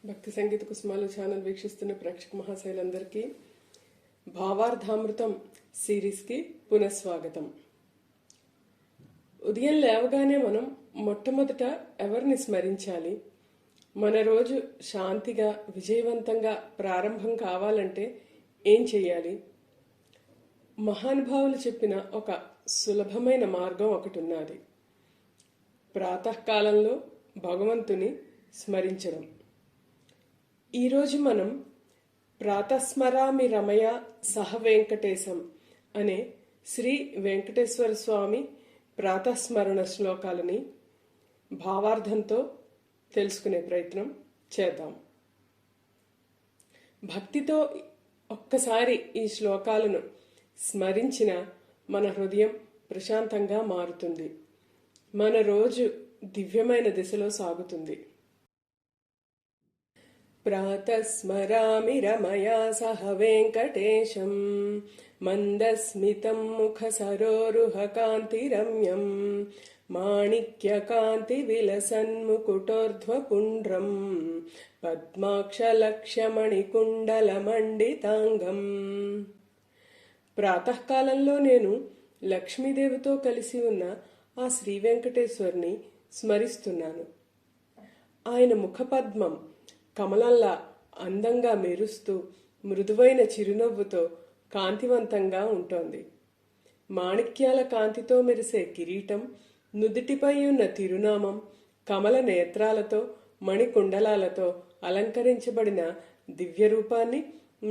భక్తి సంగీత కుసుమాలు ఛానల్ వీక్షిస్తున్న ప్రేక్షక మహాశైలందరికీ భావార్థామృతం సిరీస్కి పునఃస్వాగతం. ఉదయం లేవగానే మనం మొట్టమొదట ఎవరిని స్మరించాలి? మన రోజు శాంతిగా విజయవంతంగా ప్రారంభం కావాలంటే ఏం చెయ్యాలి? మహానుభావులు చెప్పిన ఒక సులభమైన మార్గం ఒకటి ఉన్నది. ప్రాతకాలంలో భగవంతుని స్మరించడం. ఈరోజు మనం ప్రాతస్మరామి రమయ సహ వెంకటేశం అనే శ్రీ వెంకటేశ్వర స్వామి ప్రాతస్మరణ శ్లోకాలని భావార్థంతో తెలుసుకునే ప్రయత్నం చేద్దాం. భక్తితో ఒక్కసారి ఈ శ్లోకాలను స్మరించిన మన హృదయం ప్రశాంతంగా మారుతుంది. మన రోజు దివ్యమైన దిశలో సాగుతుంది. ప్రాతస్మరామి రమయా సహ వెంకటేశం మందస్మితం ముఖసరోరుహ కాంతిరమ్యం మాణిక్యకాంతి విలసన్ముకుటోర్ధ్వపుండ్రం పద్మాక్షలక్ష్యమణికుండలమండితాంగం. ప్రాతకాలంలో నేను లక్ష్మీదేవితో కలిసి ఉన్న ఆ శ్రీ వెంకటేశ్వరుని స్మరిస్తున్నాను. ఆయన ముఖపద్మం కమలంలా అందంగా మెరుస్తూ మృదువైన చిరునవ్వుతో కాంతివంతంగా ఉంటోంది. మాణిక్యాల కాంతితో మెరిసే కిరీటం, నుదుటిపై ఉన్న తిరునామం, కమల నేత్రాలతో మణికుండలాలతో అలంకరించబడిన దివ్య రూపాన్ని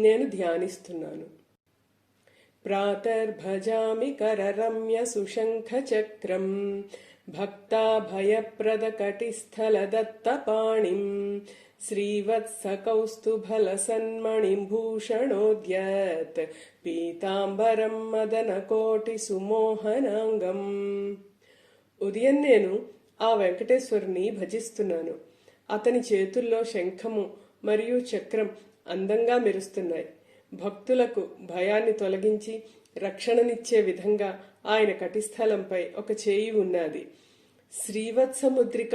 నేను ధ్యానిస్తున్నాను. ప్రాతర్భజామి కరరమ్య సుశంఖ చక్రం భక్తాభయప్రద కటిస్థల దత్తపాణిం శ్రీవత్సకౌస్తుభలసన్మణిభూషణోద్యత్ పీతాంబరం మదన కోటి సుమోహనాంగం. ఉదయం నేను ఆ వెంకటేశ్వరుని భజిస్తున్నాను. అతని చేతుల్లో శంఖము మరియు చక్రం అందంగా మెరుస్తున్నాయి. భక్తులకు భయాన్ని తొలగించి రక్షణనిచ్చే విధంగా ఆయన కటిస్థలంపై ఒక చేయి ఉన్నది. శ్రీవత్సముద్రిక,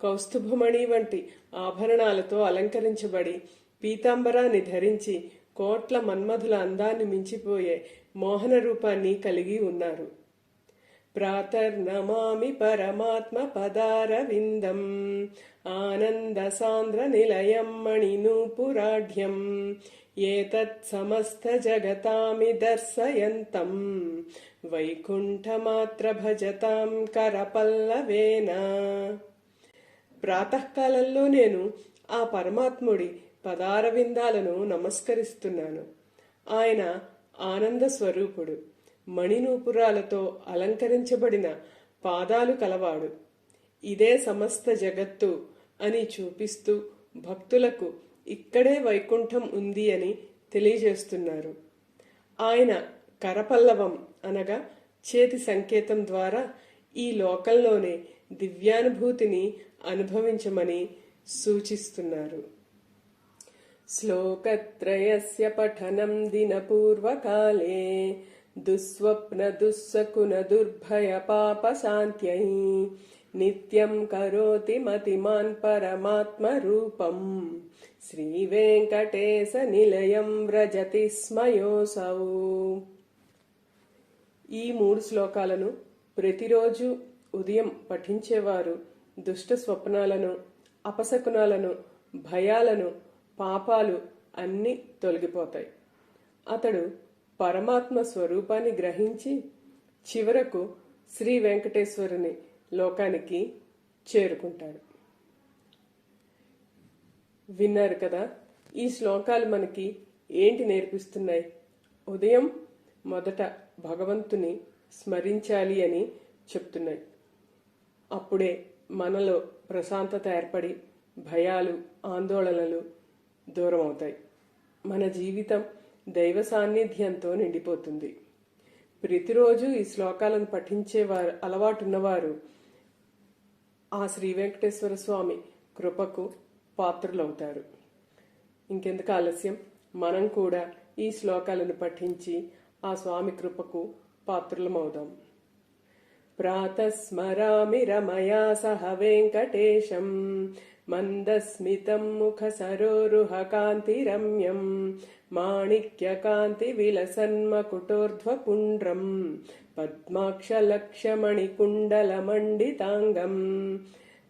కౌస్తుభమణి వంటి ఆభరణాలతో అలంకరించబడి పీతాంబరాన్ని ధరించి కోట్ల మన్మధుల అందాన్ని మించిపోయే మోహన రూపాన్ని కలిగి ఉన్నారు. ప్రాతర్నమామి పరమాత్మ పదారవిందం ఆనంద సాంద్ర నిలయం మణినూపురాఢ్యం ఏతత్ సమస్త జగతామి దర్శయంతం వైకుంఠమాత్ర భజతాం కరపల్లవేన. ప్రాతకాలంలో నేను ఆ పరమాత్ముడి పదారవిందాలను నమస్కరిస్తున్నాను. ఆయన ఆనంద స్వరూపుడు, మణినూపురాలతో అలంకరించబడిన పాదాలు కలవాడు. ఇదే సమస్త జగత్తు అని చూపిస్తూ భక్తులకు ఇక్కడే వైకుంఠం ఉంది అని తెలియజేస్తున్నారు. ఆయన కరపల్లవం అనగా చేతి సంకేతం ద్వారా ఈ లోకంలోనే దివ్యానుభూతిని అనుభవించమని సూచిస్తున్నారు. శ్లోకత్రయస్య పఠనం దినపూర్వకాలే దుస్వప్న దుస్సకున దుర్భయ పాప శాంత్యై నిత్యం కరోతి మతిమాన్ పరమాత్మ రూపం శ్రీ వెంకటేశ నిలయం వ్రజతి స్మయోసౌ. ఈ 3 శ్లోకాలను ప్రతిరోజు ఉదయం పఠించేవారు దుష్ట స్వప్నాలను, అపశకునాలను, భయాలను, పాపాలు అన్నీ తొలగిపోతాయి. అతడు పరమాత్మ స్వరూపాన్ని గ్రహించి చివరకు శ్రీ వెంకటేశ్వరుని లోకానికి చేరుకుంటాడు. విన్నారు కదా, ఈ శ్లోకాలు మనకి ఏంటి నేర్పిస్తున్నాయి? ఉదయం మొదట భగవంతుని స్మరించాలి అని చెప్తున్నాయి. అప్పుడే మనలో ప్రశాంతత ఏర్పడి భయాలు, ఆందోళనలు దూరం అవుతాయి. మన జీవితం దైవ సాన్నిధ్యంతో నిండిపోతుంది. ప్రతిరోజు ఈ శ్లోకాలను పఠించేవారు అలవాటున్నవారు ఆ శ్రీ వెంకటేశ్వర స్వామి కృపకు పాత్రులవుతారు. ఇంకెందుకు ఆలస్యం, మనం కూడా ఈ శ్లోకాలను పఠించి ఆ స్వామి కృపకు పాత్రులమవుదాం. ప్రాతస్మరామి రమయా సహ వెంకటేశం మందస్మితం ముఖసరోరుహకాంతిరమ్యం మాణిక్యకాంతివిలసన్మకుటోర్ధ్వపుండ్రం పద్మాక్షలక్ష్యమణికుండలమండితాంగం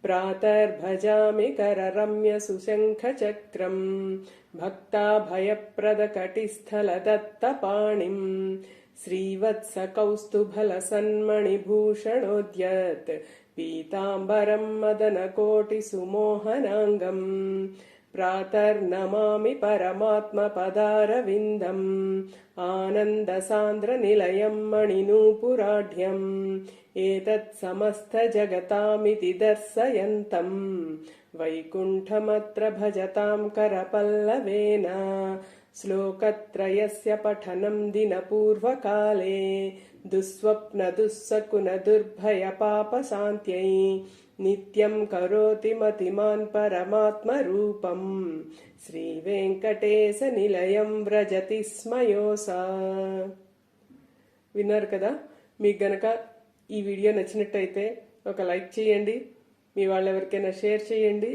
ప్రాతర్భజామి कररम्यसुशङ्खचक्रं भक्ताभयप्रदकटिस्थलदत्तपाणिं श्रीवत्सकौस्तुभलसन्मणिभूषणोद्यत् पीताम्बरं मदनकोटिसुमोहनाङ्गम् प्रातर्नमामि परमात्मपदारविन्दम् आनन्दसान्द्रनिलयं मणिनूपुराढ्यम् एतत् समस्तजगतामिति दर्शयन्तम् वैकुण्ठमत्र भजतां करपल्लवेन श्लोकत्रयस्य पठनं दिनपूर्वकाले दुःस्वप्नदुःसकुनदुर्भयपापशान्त्यै नित्यं करोति मतिमान् परमात्मरूपम् శ్రీవేంకటేశనిలయం వ్రజతి స్మయోసా. విన్నారు కదా. మీకు గనక ఈ వీడియో నచ్చినట్టయితే ఒక లైక్ చేయండి, మీ వాళ్ళెవరికైనా షేర్ చేయండి.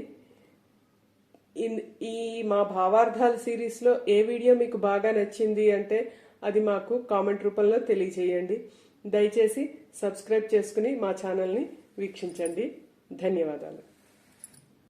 ఈ మా భావార్థాల సిరీస్లో ఏ వీడియో మీకు బాగా నచ్చింది అంటే అది మాకు కామెంట్ రూపంలో తెలియజేయండి. దయచేసి సబ్స్క్రైబ్ చేసుకుని మా ఛానల్ని వీక్షించండి. ధన్యవాదాలు.